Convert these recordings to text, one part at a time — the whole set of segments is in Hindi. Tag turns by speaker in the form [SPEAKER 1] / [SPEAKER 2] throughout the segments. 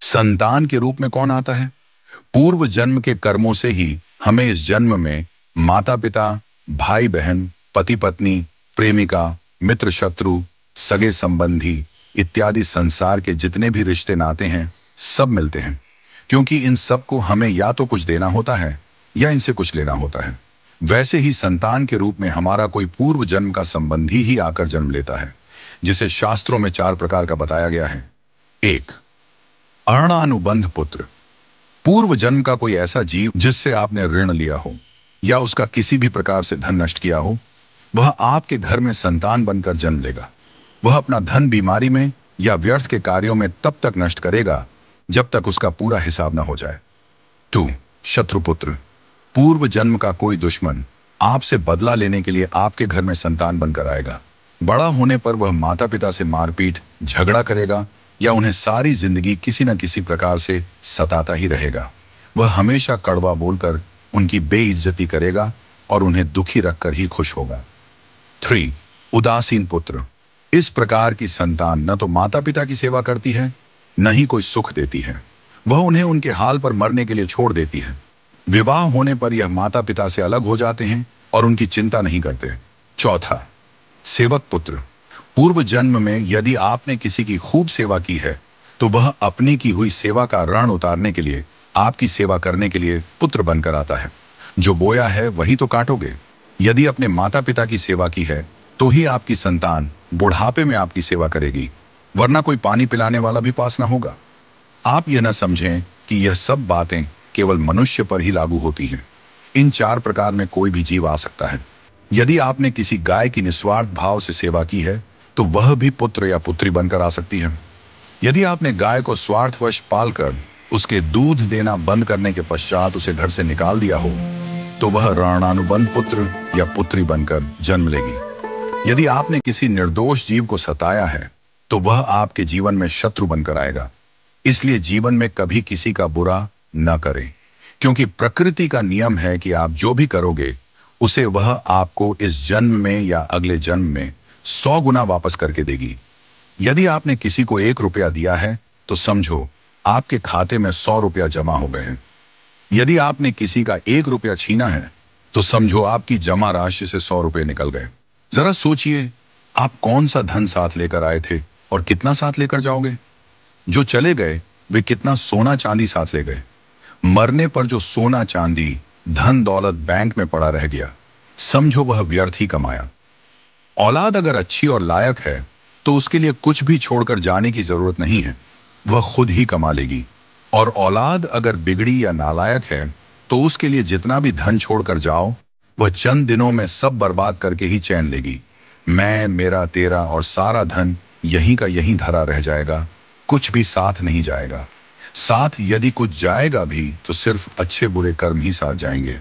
[SPEAKER 1] संतान के रूप में कौन आता है? पूर्व जन्म के कर्मों से ही हमें इस जन्म में माता पिता, भाई बहन, पति पत्नी, प्रेमिका, मित्र शत्रु, सगे संबंधी इत्यादि संसार के जितने भी रिश्ते नाते हैं सब मिलते हैं, क्योंकि इन सबको हमें या तो कुछ देना होता है या इनसे कुछ लेना होता है। वैसे ही संतान के रूप में हमारा कोई पूर्व जन्म का संबंधी ही आकर जन्म लेता है, जिसे शास्त्रों में 4 प्रकार का बताया गया है। 1. अणानुबंध पुत्र। पूर्व जन्म का कोई ऐसा जीव जिससे आपने ऋण लिया हो या उसका किसी भी प्रकार से धन नष्ट किया हो, वह आपके घर में संतान बनकर जन्म लेगा। वह अपना धन बीमारी में या व्यर्थ के कार्यों में तब तक नष्ट करेगा जब तक उसका पूरा हिसाब न हो जाए। 2. शत्रुपुत्र। पूर्व जन्म का कोई दुश्मन आपसे बदला लेने के लिए आपके घर में संतान बनकर आएगा। बड़ा होने पर वह माता पिता से मारपीट, झगड़ा करेगा या उन्हें सारी जिंदगी किसी न किसी प्रकार से सताता ही रहेगा। वह हमेशा कड़वा बोलकर उनकी बेइज्जती करेगा और उन्हें दुखी रखकर ही खुश होगा। 3. उदासीन पुत्र। इस प्रकार की संतान न तो माता पिता की सेवा करती है, न ही कोई सुख देती है। वह उन्हें उनके हाल पर मरने के लिए छोड़ देती है। विवाह होने पर यह माता पिता से अलग हो जाते हैं और उनकी चिंता नहीं करते। 4. सेवक पुत्र। पूर्व जन्म में यदि आपने किसी की खूब सेवा की है, तो वह अपनी की हुई सेवा का ऋण उतारने के लिए आपकी सेवा करने के लिए पुत्र बनकर आता है। जो बोया है वही तो काटोगे। यदि अपने माता पिता की सेवा की है तो ही आपकी संतान बुढ़ापे में आपकी सेवा करेगी, वरना कोई पानी पिलाने वाला भी पास ना होगा। आप यह न समझें कि यह सब बातें केवल मनुष्य पर ही लागू होती हैं। इन 4 प्रकार में कोई भी जीव आ सकता है। यदि आपने किसी गाय की निस्वार्थ भाव से सेवा की है, तो वह भी पुत्र या पुत्री बनकर आ सकती है। यदि आपने गाय को स्वार्थवश पालकर उसके दूध देना बंद करने के पश्चात उसे घर से निकाल दिया हो, तो वह ऋणानुबंध पुत्र या पुत्री बनकर जन्म लेगी। यदि आपने किसी निर्दोष जीव को सताया है, तो वह आपके जीवन में शत्रु बनकर आएगा। इसलिए जीवन में कभी किसी का बुरा न करें, क्योंकि प्रकृति का नियम है कि आप जो भी करोगे उसे वह आपको इस जन्म में या अगले जन्म में 100 गुना वापस करके देगी। यदि आपने किसी को 1 रुपया दिया है, तो समझो आपके खाते में 100 रुपया जमा हो गए हैं। यदि आपने किसी का 1 रुपया छीना है, तो समझो आपकी जमा राशि से 100 रुपये निकल गए। जरा सोचिए, आप कौन सा धन साथ लेकर आए थे और कितना साथ लेकर जाओगे? जो चले गए वे कितना सोना चांदी साथ ले गए? मरने पर जो सोना चांदी धन दौलत बैंक में पड़ा रह गया, समझो वह व्यर्थ ही कमाया। औलाद अगर अच्छी और लायक है तो उसके लिए कुछ भी छोड़कर जाने की जरूरत नहीं है, वह खुद ही कमा लेगी। और औलाद अगर बिगड़ी या नालायक है तो उसके लिए जितना भी धन छोड़कर जाओ, वह चंद दिनों में सब बर्बाद करके ही चैन लेगी। मैं, मेरा, तेरा और सारा धन यहीं का यहीं धरा रह जाएगा, कुछ भी साथ नहीं जाएगा। साथ यदि कुछ जाएगा भी तो सिर्फ अच्छे बुरे कर्म ही साथ जाएंगे।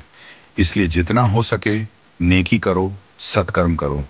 [SPEAKER 1] इसलिए जितना हो सके नेकी करो, सत्कर्म करो।